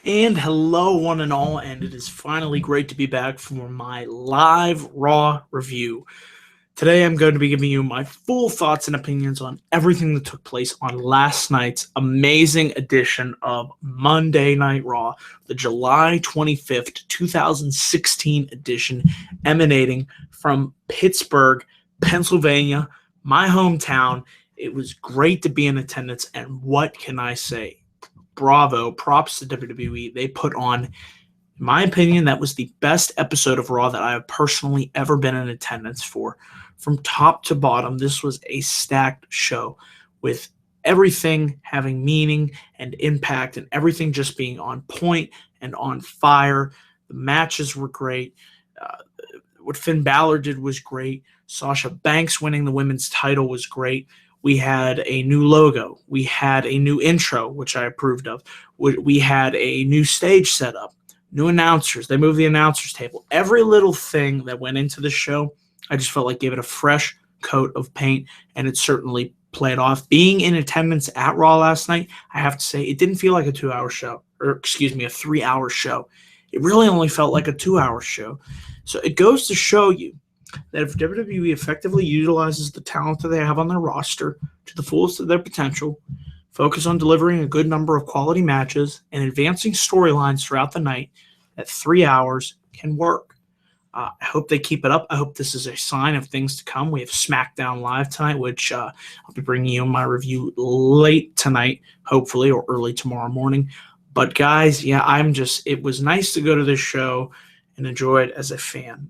And hello, one and all, and it is finally great to be back for my live Raw review. Today, I'm going to be giving you my full thoughts and opinions on everything that took place on last night's amazing edition of Monday Night Raw, the July 25th, 2016 edition, emanating from Pittsburgh, Pennsylvania, my hometown. It was great to be in attendance, and what can I say? Bravo, props to WWE. They put on, in my opinion, that was the best episode of Raw that I have personally ever been in attendance for. From top to bottom, this was a stacked show with everything having meaning and impact and everything just being on point and on fire. The matches were great. Uh, what Finn Balor did was great. Sasha Banks winning the women's title was great. We had a new logo. We had a new intro, which I approved of. We had a new stage setup, new announcers. They moved the announcers table. Every little thing that went into the show, I just felt like gave it a fresh coat of paint, and it certainly played off. Being in attendance at Raw last night, I have to say, it didn't feel like a 2-hour show, or excuse me, a 3-hour show. It really only felt like a 2-hour show. So it goes to show you that if WWE effectively utilizes the talent that they have on their roster to the fullest of their potential, focus on delivering a good number of quality matches and advancing storylines throughout the night, that 3 hours can work. I hope they keep it up. I hope this is a sign of things to come. We have SmackDown Live tonight, which I'll be bringing you my review late tonight, hopefully, or early tomorrow morning. But guys, yeah, it was nice to go to this show and enjoy it as a fan.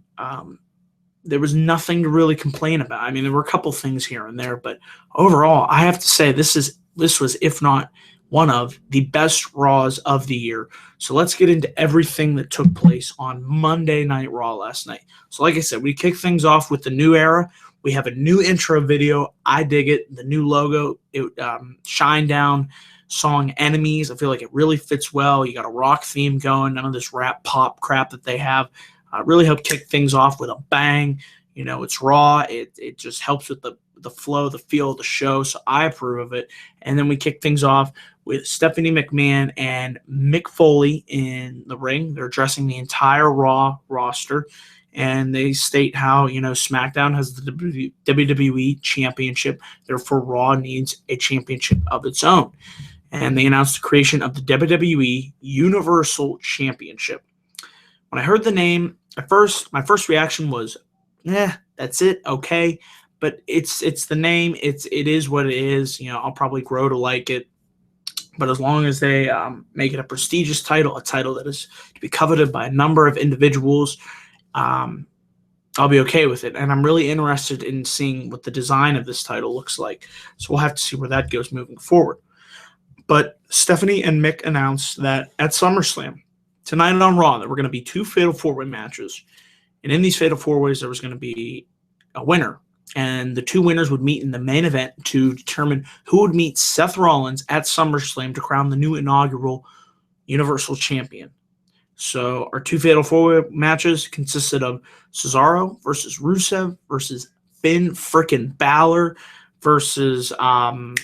There was nothing to really complain about. I mean, there were a couple things here and there, but overall, I have to say this was, if not one of, the best Raws of the year. So let's get into everything that took place on Monday Night Raw last night. So like I said, we kick things off with the new era. We have a new intro video. I dig it. The new logo, Shine Down song Enemies. I feel like it really fits well. You got a rock theme going, none of this rap pop crap that they have. Really helped kick things off with a bang. You know, it's Raw. It just helps with the flow, the feel of the show. So I approve of it. And then we kick things off with Stephanie McMahon and Mick Foley in the ring. They're addressing the entire Raw roster. And they state how, SmackDown has the WWE Championship. Therefore, Raw needs a championship of its own. And they announced the creation of the WWE Universal Championship. When I heard the name, my first reaction was, that's it, okay. But it's the name. It is what it is. I'll probably grow to like it. But as long as they make it a prestigious title, a title that is to be coveted by a number of individuals, I'll be okay with it. And I'm really interested in seeing what the design of this title looks like. So we'll have to see where that goes moving forward. But Stephanie and Mick announced that at SummerSlam, tonight on Raw, there were going to be 2 Fatal 4-Way matches. And in these Fatal 4-Ways, there was going to be a winner. And the 2 winners would meet in the main event to determine who would meet Seth Rollins at SummerSlam to crown the new inaugural Universal Champion. So our 2 Fatal 4-Way matches consisted of Cesaro versus Rusev versus Finn frickin' Balor versus the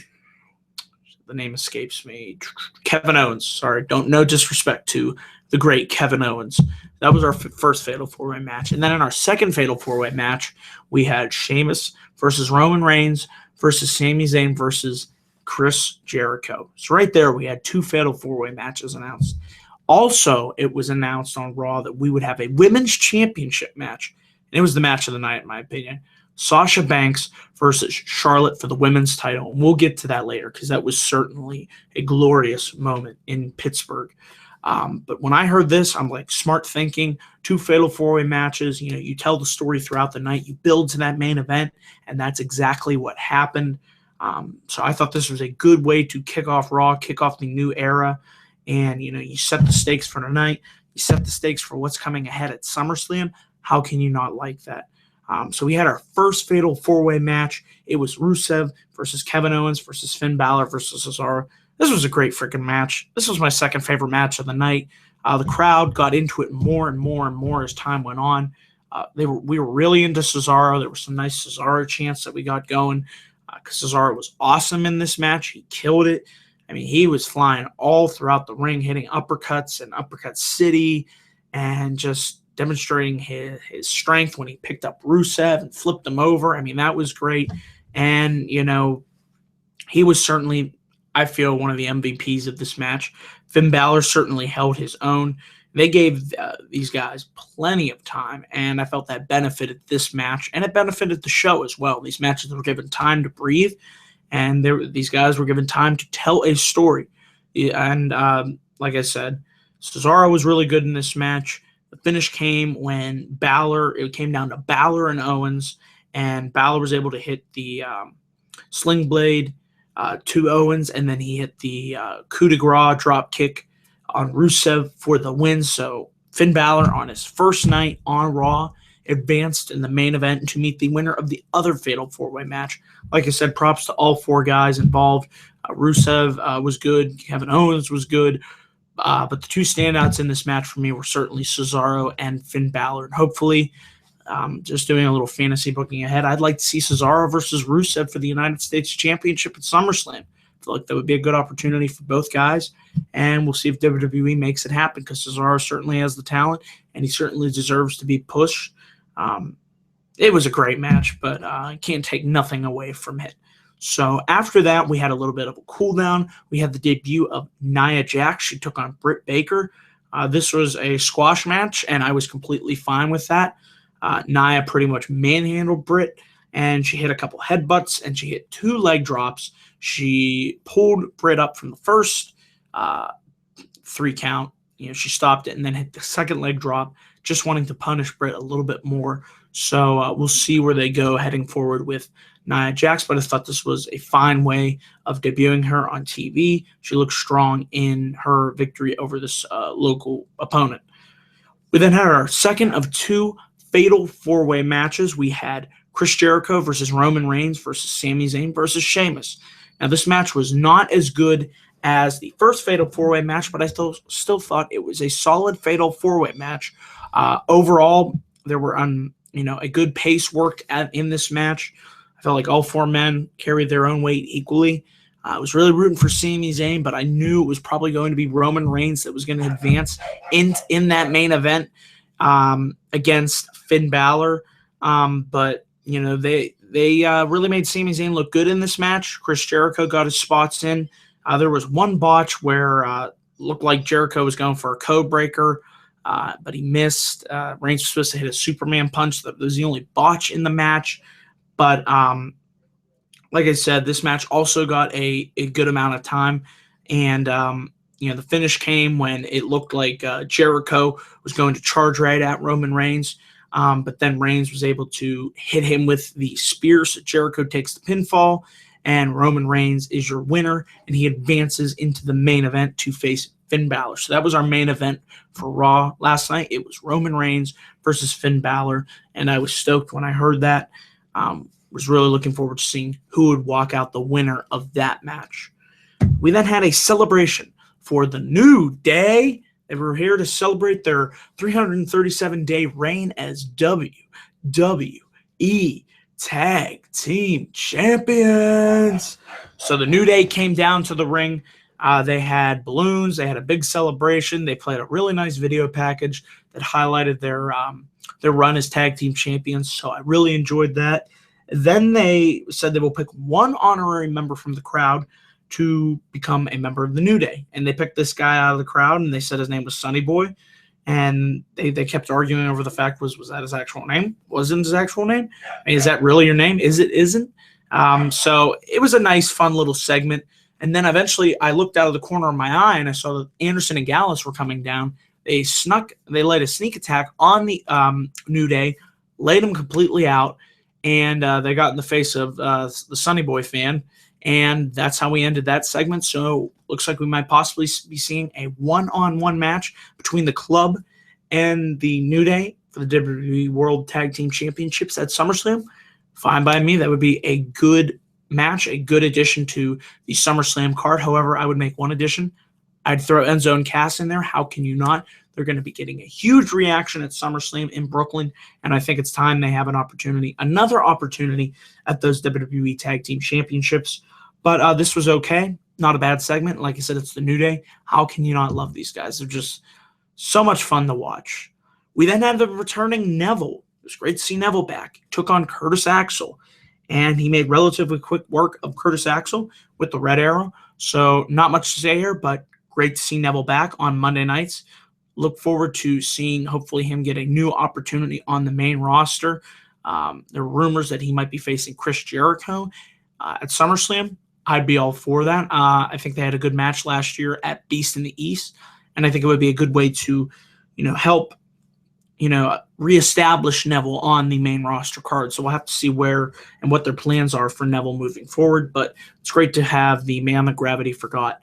name escapes me. Kevin Owens. Sorry, no disrespect to the great Kevin Owens. That was our first Fatal 4-Way match. And then in our second Fatal 4-Way match, we had Sheamus versus Roman Reigns versus Sami Zayn versus Chris Jericho. So right there, we had 2 Fatal 4-Way matches announced. Also, it was announced on Raw that we would have a Women's Championship match. And it was the match of the night, in my opinion. Sasha Banks versus Charlotte for the women's title. And we'll get to that later because that was certainly a glorious moment in Pittsburgh. But when I heard this, I'm like, smart thinking, 2 Fatal 4-Way matches. You tell the story throughout the night. You build to that main event, and that's exactly what happened. So I thought this was a good way to kick off Raw, kick off the new era. And, you set the stakes for tonight. You set the stakes for what's coming ahead at SummerSlam. How can you not like that? So we had our first Fatal 4-Way match. It was Rusev versus Kevin Owens versus Finn Balor versus Cesaro. This was a great freaking match. This was my second favorite match of the night. The crowd got into it more and more and more as time went on. We were really into Cesaro. There were some nice Cesaro chants that we got going because Cesaro was awesome in this match. He killed it. I mean, he was flying all throughout the ring, hitting uppercuts and uppercut city, and just demonstrating his strength when he picked up Rusev and flipped him over. I mean, that was great. And, he was certainly, I feel, one of the MVPs of this match. Finn Balor certainly held his own. They gave these guys plenty of time, and I felt that benefited this match, and it benefited the show as well. These matches were given time to breathe, and these guys were given time to tell a story. And like I said, Cesaro was really good in this match. The finish came when it came down to Balor and Owens, and Balor was able to hit the Sling Blade to Owens, and then he hit the coup de grace drop kick on Rusev for the win. So Finn Balor, on his first night on Raw, advanced in the main event to meet the winner of the other Fatal 4-Way match. Like I said, props to all 4 guys involved. Rusev was good. Kevin Owens was good. But the 2 standouts in this match for me were certainly Cesaro and Finn Balor. And hopefully, just doing a little fantasy booking ahead, I'd like to see Cesaro versus Rusev for the United States Championship at SummerSlam. I feel like that would be a good opportunity for both guys, and we'll see if WWE makes it happen, because Cesaro certainly has the talent, and he certainly deserves to be pushed. It was a great match, but I can't take nothing away from it. So after that, we had a little bit of a cool down. We had the debut of Nia Jax. She took on Britt Baker. This was a squash match, and I was completely fine with that. Nia pretty much manhandled Britt, and she hit a couple headbutts, and she hit 2 leg drops. She pulled Britt up from the first 3 count. She stopped it and then hit the second leg drop, just wanting to punish Britt a little bit more. So we'll see where they go heading forward with Nia Jax, but I thought this was a fine way of debuting her on TV. She looked strong in her victory over this local opponent. We then had our second of 2 Fatal 4-Way matches. We had Chris Jericho versus Roman Reigns versus Sami Zayn versus Sheamus. Now, this match was not as good as the first Fatal 4-Way match, but I still thought it was a solid Fatal 4-Way match. Overall, there were a good pace worked in this match. I felt like all 4 men carried their own weight equally. I was really rooting for Sami Zayn, but I knew it was probably going to be Roman Reigns that was going to advance in that main event against Finn Balor. But they really made Sami Zayn look good in this match. Chris Jericho got his spots in. There was one botch where looked like Jericho was going for a code breaker, but he missed. Reigns was supposed to hit a Superman punch. That was the only botch in the match. But like I said, this match also got a good amount of time. And, the finish came when it looked like Jericho was going to charge right at Roman Reigns. But then Reigns was able to hit him with the spear. So Jericho takes the pinfall, and Roman Reigns is your winner. And he advances into the main event to face Finn Balor. So that was our main event for Raw last night. It was Roman Reigns versus Finn Balor. And I was stoked when I heard that. Was really looking forward to seeing who would walk out the winner of that match. We then had a celebration for the New Day. They were here to celebrate their 337-day reign as WWE Tag Team Champions. So the New Day came down to the ring. They had balloons. They had a big celebration. They played a really nice video package that highlighted their run as tag team champions. So I really enjoyed that. Then they said they will pick one honorary member from the crowd to become a member of the New Day. And they picked this guy out of the crowd, and they said his name was Sonny Boy. And they kept arguing over the fact, was that his actual name? Wasn't his actual name? I mean, is that really your name? Isn't? So it was a nice, fun little segment. And then eventually I looked out of the corner of my eye, and I saw that Anderson and Gallus were coming down. They laid a sneak attack on the New Day, laid them completely out, and they got in the face of the Sonny Boy fan. And that's how we ended that segment. So looks like we might possibly be seeing a one-on-one match between the club and the New Day for the WWE World Tag Team Championships at SummerSlam. Fine by me. That would be a good match, a good addition to the SummerSlam card. However, I would make one addition. I'd throw Enzo and Cass in there. How can you not? They're going to be getting a huge reaction at SummerSlam in Brooklyn, and I think it's time they have another opportunity at those WWE Tag Team Championships. But this was okay. Not a bad segment. Like I said, it's the New Day. How can you not love these guys? They're just so much fun to watch. We then have the returning Neville. It was great to see Neville back. He took on Curtis Axel, and he made relatively quick work of Curtis Axel with the Red Arrow. So not much to say here, but great to see Neville back on Monday nights. Look forward to seeing, hopefully, him get a new opportunity on the main roster. There are rumors that he might be facing Chris Jericho at SummerSlam. I'd be all for that. I think they had a good match last year at Beast in the East, and I think it would be a good way to, help, reestablish Neville on the main roster card. So we'll have to see where and what their plans are for Neville moving forward. But it's great to have the man that gravity forgot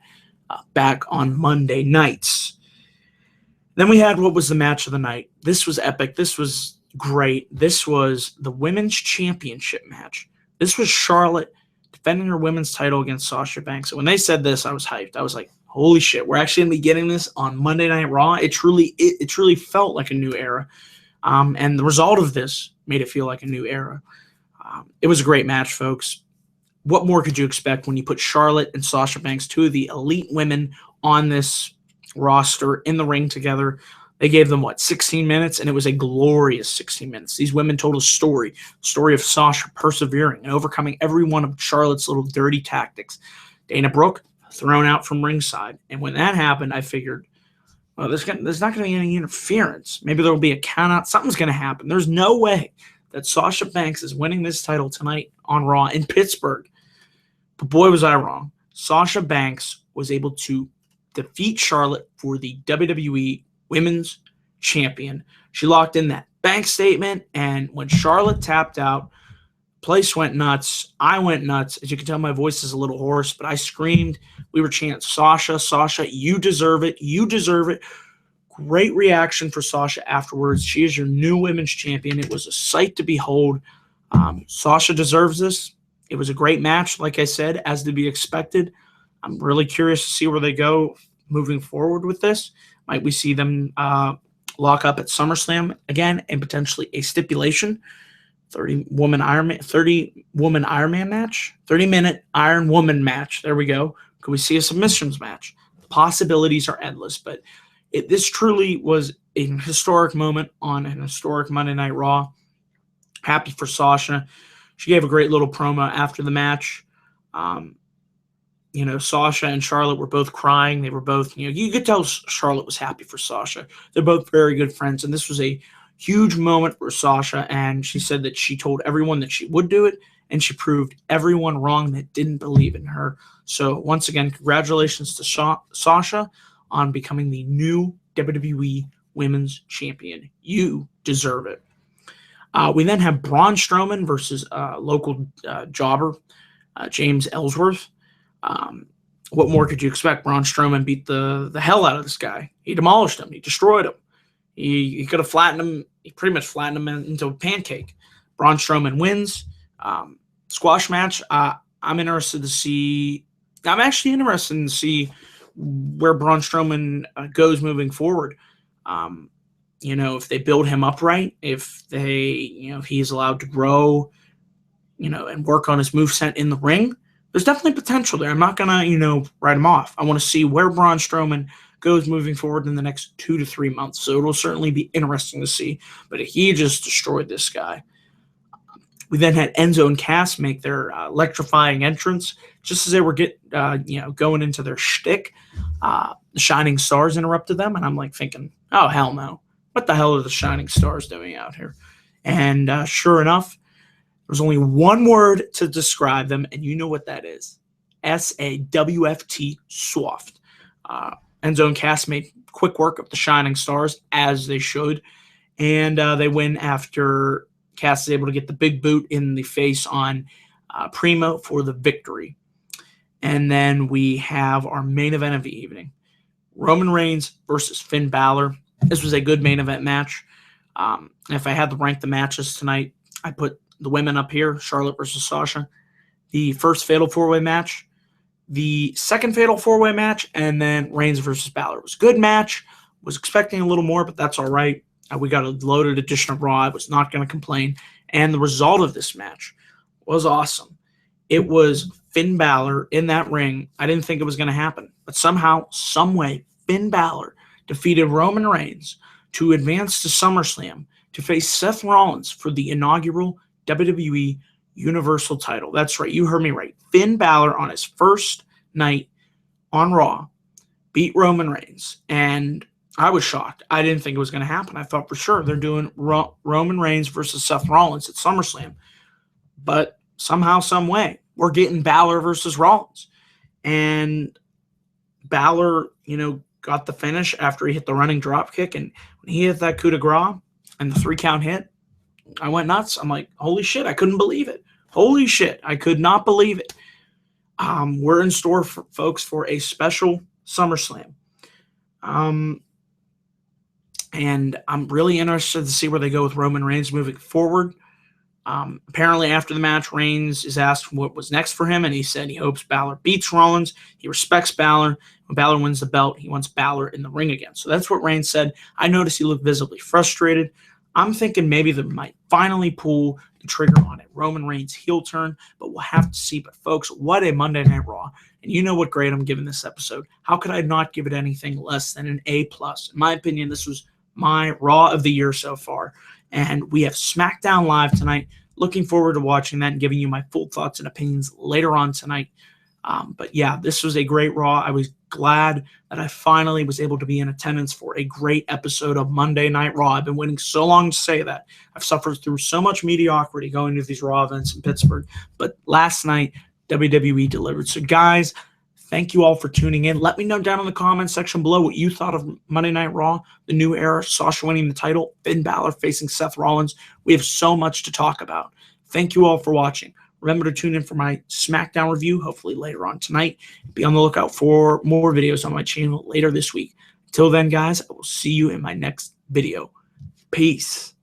back on Monday nights. Then we had what was the match of the night. This was epic. This was great. This was the Women's Championship match. This was Charlotte defending her women's title against Sasha Banks. So when they said this, I was hyped. I was like, holy shit, we're actually going to be getting this on Monday Night Raw. It truly felt like a new era. And the result of this made it feel like a new era. It was a great match, folks. What more could you expect when you put Charlotte and Sasha Banks, two of the elite women on this roster, in the ring together? They gave them, 16 minutes, and it was a glorious 16 minutes. These women told a story of Sasha persevering and overcoming every one of Charlotte's little dirty tactics. Dana Brooke thrown out from ringside. And when that happened, I figured, well, there's not going to be any interference. Maybe there will be a countout. Something's going to happen. There's no way that Sasha Banks is winning this title tonight on Raw in Pittsburgh. But boy, was I wrong. Sasha Banks was able to defeat Charlotte for the WWE Women's Champion. She locked in that bank statement, and when Charlotte tapped out, place went nuts. I went nuts. As you can tell, my voice is a little hoarse, but I screamed. We were chanting, Sasha, Sasha, you deserve it. You deserve it. Great reaction for Sasha afterwards. She is your new women's champion. It was a sight to behold. Sasha deserves this. It was a great match, like I said, as to be expected. I'm really curious to see where they go moving forward with this. Might we see them lock up at SummerSlam again and potentially a stipulation? 30-woman Iron Man match? 30-minute Iron Woman match. There we go. Could we see a submissions match? The possibilities are endless, but this truly was a historic moment on an historic Monday Night Raw. Happy for Sasha. She gave a great little promo after the match. Sasha and Charlotte were both crying. They were both, you could tell Charlotte was happy for Sasha. They're both very good friends, and this was a huge moment for Sasha, and she said that she told everyone that she would do it, and she proved everyone wrong that didn't believe in her. So once again, congratulations to Sasha on becoming the new WWE Women's Champion. You deserve it. We then have Braun Strowman versus local jobber, James Ellsworth. What more could you expect? Braun Strowman beat the hell out of this guy. He demolished him. He destroyed him. He could have flattened him. He pretty much flattened him into a pancake. Braun Strowman wins. Squash match. I'm actually interested to see where Braun Strowman goes moving forward. If they build him up right, if he's allowed to grow, and work on his moveset in the ring, there's definitely potential there. I'm not going to, write him off. I want to see where Braun Strowman goes moving forward in the next 2 to 3 months. So it'll certainly be interesting to see. But he just destroyed this guy. We then had Enzo and Cass make their electrifying entrance. Just as they were going into their shtick, the Shining Stars interrupted them. And I'm like thinking, oh, hell no. What the hell are the Shining Stars doing out here? And sure enough, there's only one word to describe them, and you know what that is. S-A-W-F-T, soft. Enzo and Cass made quick work of the Shining Stars, as they should, and they win after Cass is able to get the big boot in the face on Primo for the victory. And then we have our main event of the evening. Roman Reigns versus Finn Balor. This was a good main event match. If I had to rank the matches tonight, I put the women up here, Charlotte versus Sasha. The first Fatal 4-Way match. The second Fatal 4-Way match, and then Reigns versus Balor. It was a good match. Was expecting a little more, but that's all right. We got a loaded edition of Raw. I was not going to complain. And the result of this match was awesome. it was Finn Balor in that ring. I didn't think it was going to happen. But somehow, some way, Finn Balor defeated Roman Reigns to advance to SummerSlam to face Seth Rollins for the inaugural WWE Universal title. That's right. You heard me right. Finn Balor on his first night on Raw beat Roman Reigns. And I was shocked. I didn't think it was going to happen. I thought for sure they're doing Roman Reigns versus Seth Rollins at SummerSlam. But somehow, some way, we're getting Balor versus Rollins. And Balor, got the finish after he hit the running drop kick. And when he hit that coup de grace and the 3 count hit, I went nuts. I'm like, holy shit, I couldn't believe it. Holy shit, I could not believe it. We're in store, folks, for a special SummerSlam. And I'm really interested to see where they go with Roman Reigns moving forward. Apparently, after the match, Reigns is asked what was next for him, and he said he hopes Balor beats Rollins. He respects Balor. When Balor wins the belt, he wants Balor in the ring again. So that's what Reigns said. I noticed he looked visibly frustrated. I'm thinking maybe they might finally pull the trigger on it. Roman Reigns heel turn, but we'll have to see. But folks, what a Monday Night Raw. And you know what grade I'm giving this episode. How could I not give it anything less than an A+? In my opinion, this was my Raw of the year so far. And we have SmackDown Live tonight. Looking forward to watching that and giving you my full thoughts and opinions later on tonight. But yeah, this was a great Raw. I was glad that I finally was able to be in attendance for a great episode of Monday Night Raw. I've been waiting so long to say that. I've suffered through so much mediocrity going to these Raw events in Pittsburgh. But last night, WWE delivered. So guys, thank you all for tuning in. Let me know down in the comments section below what you thought of Monday Night Raw, the new era, Sasha winning the title, Finn Balor facing Seth Rollins. We have so much to talk about. Thank you all for watching. Remember to tune in for my SmackDown review, hopefully later on tonight. Be on the lookout for more videos on my channel later this week. Until then, guys, I will see you in my next video. Peace.